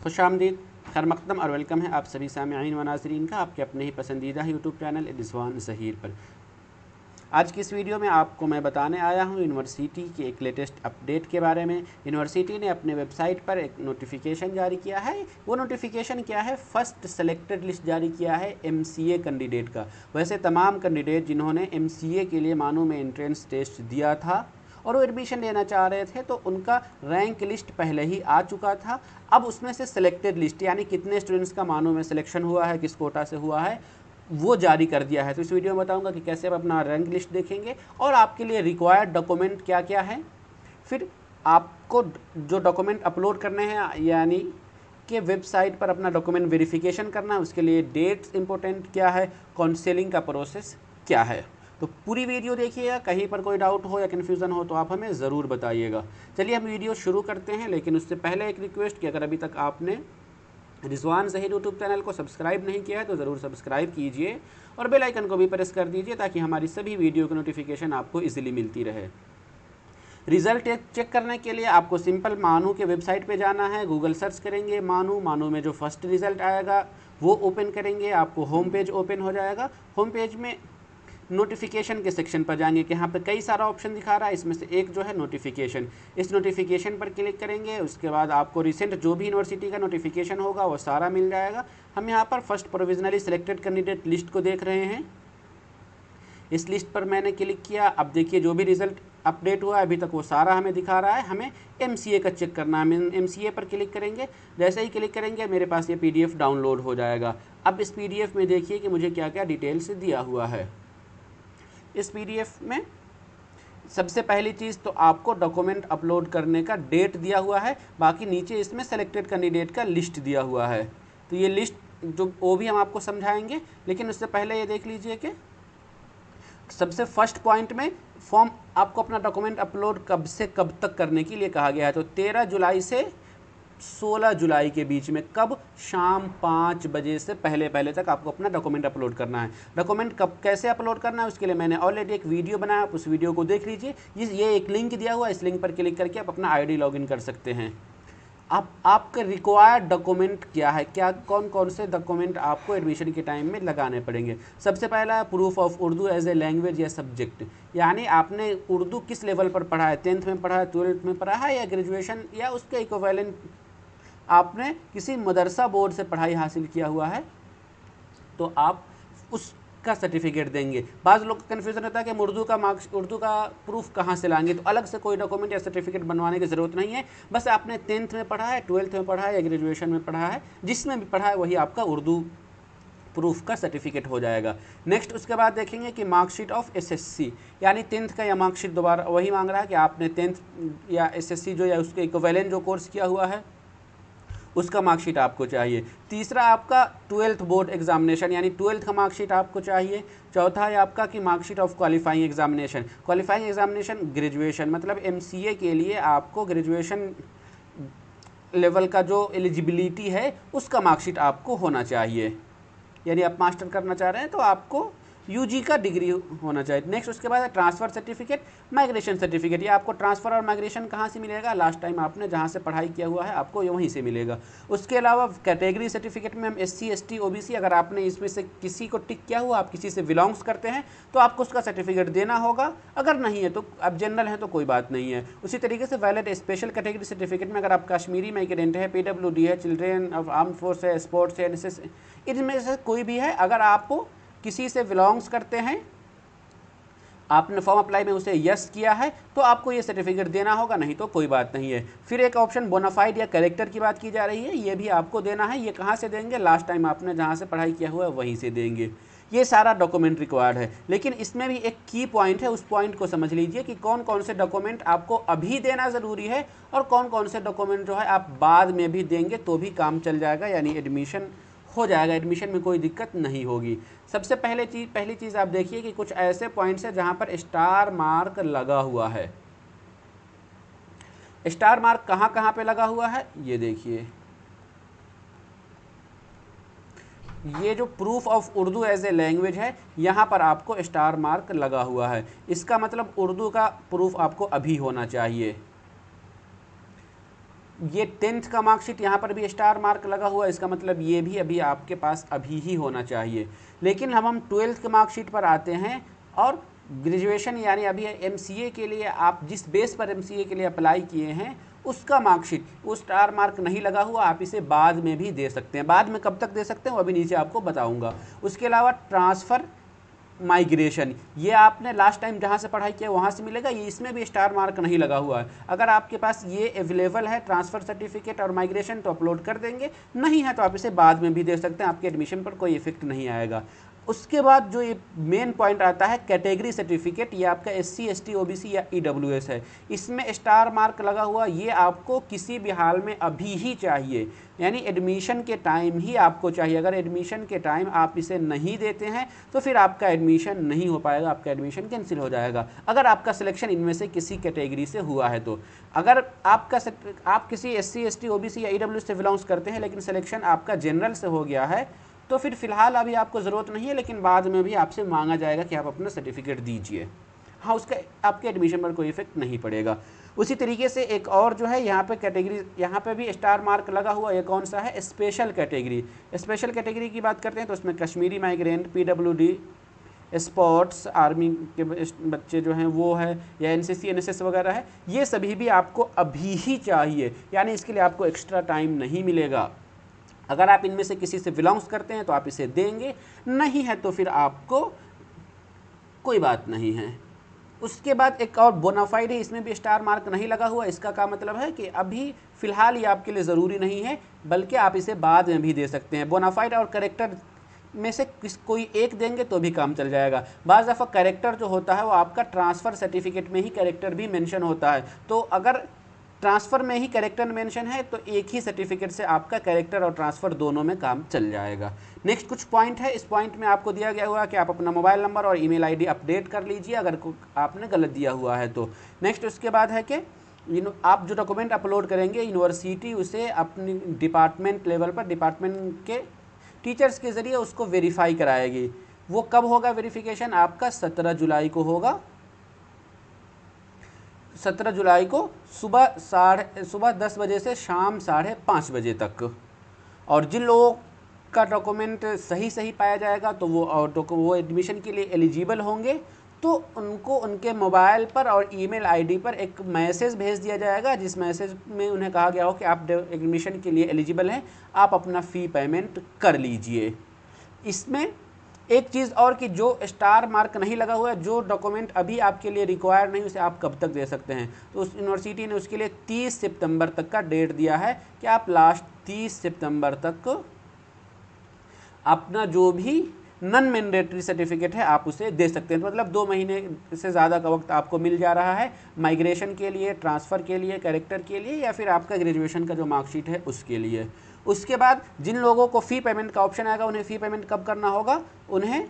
खुशामदीद, खैर मकदम और वेलकम है आप सभी सामेईन व नाज़रीन का आपके अपने ही पसंदीदा यूट्यूब चैनल रिज़वान ज़हीर पर। आज की इस वीडियो में आपको मैं बताने आया हूँ यूनिवर्सिटी के एक लेटेस्ट अपडेट के बारे में। यूनिवर्सिटी ने अपने वेबसाइट पर एक नोटिफिकेशन जारी किया है। वो नोटिफिकेशन क्या है? फर्स्ट सेलेक्टेड लिस्ट जारी किया है MCA कैंडिडेट का। वैसे तमाम कैंडिडेट जिन्होंने MCA के लिए मानो में एंट्रेंस टेस्ट दिया था और वो एडमिशन लेना चाह रहे थे, तो उनका रैंक लिस्ट पहले ही आ चुका था। अब उसमें से सिलेक्टेड लिस्ट यानी कितने स्टूडेंट्स का मानो में सिलेक्शन हुआ है, किस कोटा से हुआ है, वो जारी कर दिया है। तो इस वीडियो में बताऊंगा कि कैसे आप अपना रैंक लिस्ट देखेंगे और आपके लिए रिक्वायर्ड डॉक्यूमेंट क्या क्या है। फिर आपको जो डॉक्यूमेंट अपलोड करने हैं यानी कि वेबसाइट पर अपना डॉक्यूमेंट वेरिफिकेशन करना है, उसके लिए डेट्स इंपॉर्टेंट क्या है, काउंसलिंग का प्रोसेस क्या है। तो पूरी वीडियो देखिएगा, कहीं पर कोई डाउट हो या कन्फ्यूज़न हो तो आप हमें ज़रूर बताइएगा। चलिए हम वीडियो शुरू करते हैं, लेकिन उससे पहले एक रिक्वेस्ट कि अगर अभी तक आपने रिज़वान ज़हीर यूट्यूब चैनल को सब्सक्राइब नहीं किया है तो ज़रूर सब्सक्राइब कीजिए और बेल आइकन को भी प्रेस कर दीजिए ताकि हमारी सभी वीडियो की नोटिफिकेशन आपको इजीली मिलती रहे। रिज़ल्ट चेक करने के लिए आपको सिंपल मानू के वेबसाइट पे जाना है। गूगल सर्च करेंगे मानू में जो फर्स्ट रिज़ल्ट आएगा वो ओपन करेंगे, आपको होम पेज ओपन हो जाएगा। होम पेज में नोटिफिकेशन के सेक्शन पर जाएंगे कि यहाँ पे कई सारा ऑप्शन दिखा रहा है, इसमें से एक जो है नोटिफिकेशन। इस नोटिफिकेशन पर क्लिक करेंगे, उसके बाद आपको रिसेंट जो भी यूनिवर्सिटी का नोटिफिकेशन होगा वो सारा मिल जाएगा। हम यहाँ पर first provisionally selected candidate list को देख रहे हैं। इस लिस्ट पर मैंने क्लिक किया। अब देखिए जो भी रिजल्ट अपडेट हुआ है अभी तक वो सारा हमें दिखा रहा है। हमें MCA का चेक करना है। हम MCA पर क्लिक करेंगे, जैसे ही क्लिक करेंगे मेरे पास ये PDF डाउनलोड हो जाएगा। अब इस PDF में देखिए कि मुझे क्या क्या डिटेल्स दिया हुआ है। इस PDF में सबसे पहली चीज़ तो आपको डॉक्यूमेंट अपलोड करने का डेट दिया हुआ है, बाकी नीचे इसमें सेलेक्टेड कैंडिडेट का लिस्ट दिया हुआ है। तो ये लिस्ट जो वो भी हम आपको समझाएंगे, लेकिन उससे पहले ये देख लीजिए कि सबसे फर्स्ट पॉइंट में फॉर्म आपको अपना डॉक्यूमेंट अपलोड कब से कब तक करने के लिए कहा गया है। तो 13 जुलाई से 16 जुलाई के बीच में, कब? शाम 5 बजे से पहले तक आपको अपना डॉक्यूमेंट अपलोड करना है। डॉक्यूमेंट कब कैसे अपलोड करना है उसके लिए मैंने ऑलरेडी एक वीडियो बनाया, आप उस वीडियो को देख लीजिए। ये एक लिंक दिया हुआ है, इस लिंक पर क्लिक करके आप अपना ID लॉगिन कर सकते हैं। आपके रिक्वायर्ड डॉक्यूमेंट क्या है, क्या कौन कौन से डॉक्यूमेंट आपको एडमिशन के टाइम में लगाने पड़ेंगे। सबसे पहला है proof of Urdu as a language या सब्जेक्ट, यानी आपने उर्दू किस लेवल पर पढ़ा है, 10th में पढ़ा है, 12th में पढ़ा है या ग्रेजुएशन या उसके इक्विवेलेंट आपने किसी मदरसा बोर्ड से पढ़ाई हासिल किया हुआ है तो आप उसका सर्टिफिकेट देंगे। बाज़ लोग का कन्फ्यूज़न होता है कि हम उर्दू का प्रूफ कहाँ से लाएंगे। तो अलग से कोई डॉक्यूमेंट या सर्टिफिकेट बनवाने की ज़रूरत नहीं है। बस आपने 10th में पढ़ा है, 12th में पढ़ा है या ग्रेजुएशन में पढ़ा है, जिसमें भी पढ़ा है वही आपका उर्दू प्रूफ का सर्टिफिकेट हो जाएगा। नेक्स्ट उसके बाद देखेंगे कि मार्कशीट ऑफ SSC, यानी 10th का या मार्कशीट दोबारा वही मांग रहा है कि आपने 10th या SSC जो या उसके इक्विवेलेंट जो कोर्स किया हुआ है उसका मार्कशीट आपको चाहिए। तीसरा आपका 12th बोर्ड एग्जामिनेशन यानी 12th का मार्कशीट आपको चाहिए। चौथा है आपका कि marksheet of qualifying examination. Qualifying examination graduation, मतलब MCA के लिए आपको ग्रेजुएशन लेवल का जो एलिजिबिलिटी है उसका मार्कशीट आपको होना चाहिए। यानी आप मास्टर करना चाह रहे हैं तो आपको UG का डिग्री होना चाहिए। नेक्स्ट उसके बाद है ट्रांसफ़र सर्टिफिकेट, माइग्रेशन सर्टिफिकेट। ये आपको ट्रांसफ़र और माइग्रेशन कहाँ से मिलेगा? लास्ट टाइम आपने जहाँ से पढ़ाई किया हुआ है आपको वहीं से मिलेगा। उसके अलावा कैटेगरी सर्टिफिकेट में हम SC ST OBC, अगर आपने इसमें से किसी को टिक किया हुआ, आप किसी से बिलोंग्स करते हैं तो आपको उसका सर्टिफिकेट देना होगा। अगर नहीं है तो आप जनरल हैं तो कोई बात नहीं है। उसी तरीके से वैलिड स्पेशल कैटेगरी सर्टिफिकेट में अगर आप कश्मीरी माइग्रेंट है, PWD है, चिल्ड्रेन ऑफ आर्म फोर्स है, स्पोर्ट्स है, NSS, इनमें से कोई भी है, अगर आप किसी से बिलोंग्स करते हैं, आपने फॉर्म अप्लाई में उसे यस किया है तो आपको ये सर्टिफिकेट देना होगा, नहीं तो कोई बात नहीं है। फिर एक ऑप्शन बोनाफाइड या कैरेक्टर की बात की जा रही है, ये भी आपको देना है। ये कहाँ से देंगे? लास्ट टाइम आपने जहाँ से पढ़ाई किया हुआ है वहीं से देंगे। ये सारा डॉक्यूमेंट रिक्वायर्ड है, लेकिन इसमें भी एक की पॉइंट है, उस पॉइंट को समझ लीजिए कि कौन कौन से डॉक्यूमेंट आपको अभी देना ज़रूरी है और कौन कौन से डॉक्यूमेंट जो है आप बाद में भी देंगे तो भी काम चल जाएगा, यानी एडमिशन हो जाएगा, एडमिशन में कोई दिक्कत नहीं होगी। सबसे पहली चीज़ आप देखिए कि कुछ ऐसे पॉइंट्स हैं जहाँ पर स्टार मार्क लगा हुआ है। स्टार मार्क कहाँ कहाँ पे लगा हुआ है ये देखिए। ये जो proof of Urdu as a language है यहाँ पर आपको स्टार मार्क लगा हुआ है। इसका मतलब उर्दू का प्रूफ आपको अभी होना चाहिए। ये 10th का मार्कशीट यहाँ पर भी स्टार मार्क लगा हुआ है, इसका मतलब ये भी अभी आपके पास अभी ही होना चाहिए। लेकिन हम 12th के मार्कशीट पर आते हैं और ग्रेजुएशन यानी अभी MCA के लिए आप जिस बेस पर MCA के लिए अप्लाई किए हैं उसका मार्कशीट, वो स्टार मार्क नहीं लगा हुआ, आप इसे बाद में भी दे सकते हैं। बाद में कब तक दे सकते हैं वो अभी नीचे आपको बताऊंगा। उसके अलावा ट्रांसफ़र माइग्रेशन, ये आपने लास्ट टाइम जहाँ से पढ़ाई किया वहाँ से मिलेगा, ये इसमें भी स्टार मार्क नहीं लगा हुआ है। अगर आपके पास ये अवेलेबल है ट्रांसफ़र सर्टिफिकेट और माइग्रेशन तो अपलोड कर देंगे, नहीं है तो आप इसे बाद में भी दे सकते हैं, आपके एडमिशन पर कोई इफेक्ट नहीं आएगा। उसके बाद जो ये मेन पॉइंट आता है कैटेगरी सर्टिफिकेट, ये आपका SC ST OBC या EWS है, इसमें स्टार मार्क लगा हुआ, ये आपको किसी भी हाल में अभी ही चाहिए, यानी एडमिशन के टाइम ही आपको चाहिए। अगर एडमिशन के टाइम आप इसे नहीं देते हैं तो फिर आपका एडमिशन नहीं हो पाएगा, आपका एडमिशन कैंसिल हो जाएगा अगर आपका सिलेक्शन इनमें से किसी कैटेगरी से हुआ है तो। अगर आप किसी SC ST OBC या EWS से बिलोंग्स करते हैं लेकिन सिलेक्शन आपका जनरल से हो गया है तो फिर फ़िलहाल अभी आपको ज़रूरत नहीं है, लेकिन बाद में भी आपसे मांगा जाएगा कि आप अपना सर्टिफिकेट दीजिए। हाँ, उसका आपके एडमिशन पर कोई इफेक्ट नहीं पड़ेगा। उसी तरीके से एक और जो है यहाँ पे कैटेगरी, यहाँ पे भी स्टार मार्क लगा हुआ, ये कौन सा है, स्पेशल कैटेगरी। स्पेशल कैटेगरी की बात करते हैं तो उसमें Kashmiri migrant, PWD, sports, army के बच्चे जो हैं वो है, या NCC NSS वगैरह है, ये सभी भी आपको अभी ही चाहिए, यानी इसके लिए आपको एक्स्ट्रा टाइम नहीं मिलेगा। अगर आप इनमें से किसी से बिलोंग्स करते हैं तो आप इसे देंगे, नहीं है तो फिर आपको कोई बात नहीं है। उसके बाद एक और बोनाफाइड है, इसमें भी स्टार मार्क नहीं लगा हुआ, इसका क्या मतलब है कि अभी फ़िलहाल ये आपके लिए ज़रूरी नहीं है, बल्कि आप इसे बाद में भी दे सकते हैं। बोनाफाइड और करेक्टर में से कोई एक देंगे तो भी काम चल जाएगा। बाज़ दफ़ा करेक्टर जो होता है वो आपका ट्रांसफ़र सर्टिफिकेट में ही करेक्टर भी मेंशन होता है, तो अगर ट्रांसफ़र में ही कैरेक्टर मेंशन है तो एक ही सर्टिफिकेट से आपका कैरेक्टर और ट्रांसफ़र दोनों में काम चल जाएगा। नेक्स्ट कुछ पॉइंट है, इस पॉइंट में आपको दिया गया हुआ कि आप अपना मोबाइल नंबर और ईमेल आईडी अपडेट कर लीजिए अगर आपने गलत दिया हुआ है तो। नेक्स्ट उसके बाद है कि आप जो डॉक्यूमेंट अपलोड करेंगे यूनिवर्सिटी उसे अपनी डिपार्टमेंट लेवल पर डिपार्टमेंट के टीचर्स के ज़रिए उसको वेरीफाई कराएगी। वो कब होगा वेरिफिकेशन, आपका 17 जुलाई को होगा। 17 जुलाई को सुबह 10 बजे से शाम 5:30 बजे तक। और जिन लोगों का डॉक्यूमेंट सही पाया जाएगा तो वो एडमिशन के लिए एलिजिबल होंगे, तो उनको उनके मोबाइल पर और ईमेल आईडी पर एक मैसेज भेज दिया जाएगा, जिस मैसेज में उन्हें कहा गया हो कि आप एडमिशन के लिए एलिजिबल हैं, आप अपना फ़ी पेमेंट कर लीजिए। इसमें एक चीज़ और कि जो स्टार मार्क नहीं लगा हुआ है, जो डॉक्यूमेंट अभी आपके लिए रिक्वायर नहीं, उसे आप कब तक दे सकते हैं, तो उस यूनिवर्सिटी ने उसके लिए 30 सितंबर तक का डेट दिया है कि आप लास्ट 30 सितंबर तक अपना जो भी नॉन मैंडेटरी सर्टिफिकेट है आप उसे दे सकते हैं। तो मतलब 2 महीने से ज़्यादा का वक्त आपको मिल जा रहा है माइग्रेशन के लिए, ट्रांसफ़र के लिए, कैरेक्टर के लिए, या फिर आपका ग्रेजुएशन का जो मार्कशीट है उसके लिए। उसके बाद जिन लोगों को फ़ी पेमेंट का ऑप्शन आएगा उन्हें फ़ी पेमेंट कब करना होगा, उन्हें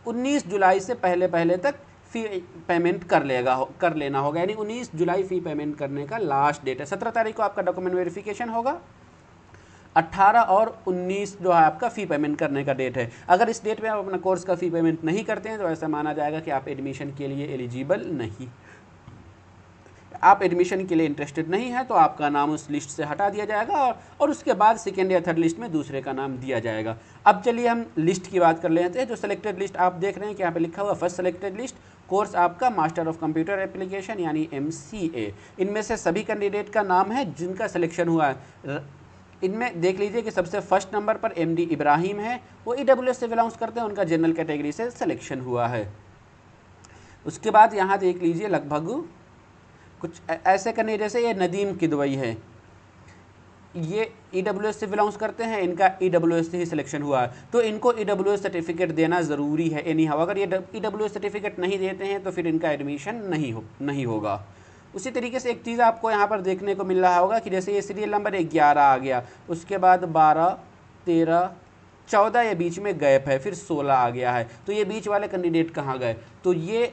19 जुलाई से पहले तक फ़ी पेमेंट कर लेना होगा, यानी 19 जुलाई फ़ी पेमेंट करने का लास्ट डेट है। 17 तारीख को आपका डॉक्यूमेंट वेरिफिकेशन होगा, 18 और 19 जो है आपका फ़ी पेमेंट करने का डेट है। अगर इस डेट में आप अपना कोर्स का फ़ी पेमेंट नहीं करते हैं तो ऐसा माना जाएगा कि आप एडमिशन के लिए एलिजिबल नहीं, आप एडमिशन के लिए इंटरेस्टेड नहीं है, तो आपका नाम उस लिस्ट से हटा दिया जाएगा और उसके बाद सेकेंड या थर्ड लिस्ट में दूसरे का नाम दिया जाएगा। अब चलिए हम लिस्ट की बात कर लेते हैं। जो सेलेक्टेड लिस्ट आप देख रहे हैं कि यहाँ पे लिखा हुआ फर्स्ट सेलेक्टेड लिस्ट, कोर्स आपका मास्टर ऑफ कंप्यूटर एप्लीकेशन यानी MCA। इनमें से सभी कैंडिडेट का नाम है जिनका सिलेक्शन हुआ है। इनमें देख लीजिए कि सबसे फर्स्ट नंबर पर MD इब्राहिम है, वो EWS से बिलोंग्स करते हैं, उनका जनरल कैटेगरी से सिलेक्शन हुआ है। उसके बाद यहाँ देख लीजिए लगभग कुछ ऐसे करने, जैसे ये नदीम किदवई है, ये EWS से बिलोंग्स करते हैं, इनका EWS से ही सिलेक्शन हुआ है, तो इनको EWS सर्टिफिकेट देना ज़रूरी है एनी हाउ। अगर ये EWS सर्टिफिकेट नहीं देते हैं तो फिर इनका एडमिशन नहीं होगा। उसी तरीके से एक चीज़ आपको यहाँ पर देखने को मिल रहा होगा कि जैसे ये सीरियल नंबर 11 आ गया, उसके बाद 12, 13, 14 ये बीच में गैप है, फिर 16 आ गया है, तो ये बीच वाले कैंडिडेट कहाँ गए, तो ये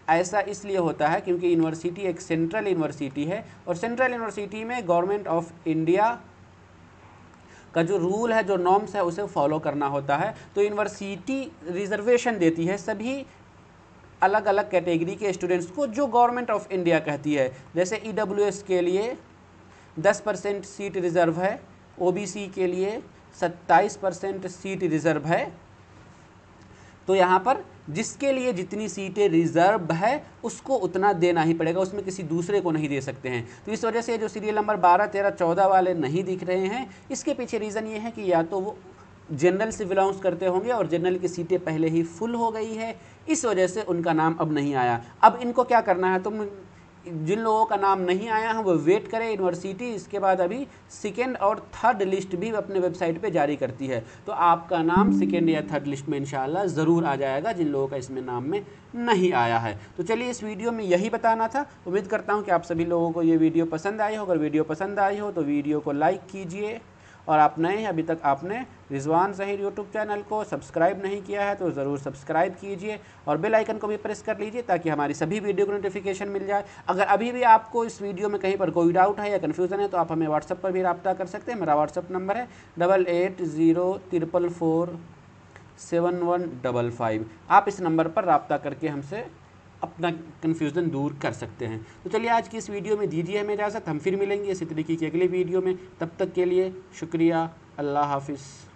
ऐसा इसलिए होता है क्योंकि यूनिवर्सिटी एक सेंट्रल यूनिवर्सिटी है और सेंट्रल यूनिवर्सिटी में गवर्नमेंट ऑफ इंडिया का जो रूल है, जो नॉर्म्स है, उसे फॉलो करना होता है। तो यूनिवर्सिटी रिजर्वेशन देती है सभी अलग अलग कैटेगरी के स्टूडेंट्स को जो गवर्नमेंट ऑफ इंडिया कहती है। जैसे EWS के लिए 10% सीट रिज़र्व है, ओबीसी के लिए 27% सीट रिज़र्व है। तो यहाँ पर जिसके लिए जितनी सीटें रिज़र्व है उसको उतना देना ही पड़ेगा, उसमें किसी दूसरे को नहीं दे सकते हैं। तो इस वजह से जो सीरियल नंबर 12, 13, 14 वाले नहीं दिख रहे हैं, इसके पीछे रीज़न ये है कि या तो वो जनरल से बिलोंग्स करते होंगे और जनरल की सीटें पहले ही फुल हो गई है, इस वजह से उनका नाम अब नहीं आया। अब इनको क्या करना है, तुम जिन लोगों का नाम नहीं आया है वो वेट करें यूनिवर्सिटी, इसके बाद अभी सेकेंड और थर्ड लिस्ट भी अपने वेबसाइट पे जारी करती है, तो आपका नाम सेकेंड या थर्ड लिस्ट में इंशाल्लाह ज़रूर आ जाएगा जिन लोगों का इसमें नाम में नहीं आया है। तो चलिए इस वीडियो में यही बताना था। उम्मीद करता हूँ कि आप सभी लोगों को ये वीडियो पसंद आई हो। अगर वीडियो पसंद आई हो तो वीडियो को लाइक कीजिए, और आप नए हैं, अभी तक आपने रिजवान ज़हीर यूट्यूब चैनल को सब्सक्राइब नहीं किया है तो ज़रूर सब्सक्राइब कीजिए और बेल आइकन को भी प्रेस कर लीजिए ताकि हमारी सभी वीडियो को नोटिफिकेशन मिल जाए। अगर अभी भी आपको इस वीडियो में कहीं पर कोई डाउट है या कन्फ्यूज़न है तो आप हमें व्हाट्सएप पर भी रब्ता कर सकते हैं। मेरा व्हाट्सएप नंबर है 8804447155। आप इस नंबर पर रब्ता करके हमसे अपना कन्फ्यूज़न दूर कर सकते हैं। तो चलिए आज की इस वीडियो में दीजिए हमें इजाज़त, हम फिर मिलेंगे इसी तरीके की अगली वीडियो में। तब तक के लिए शुक्रिया, अल्लाह हाफिज़।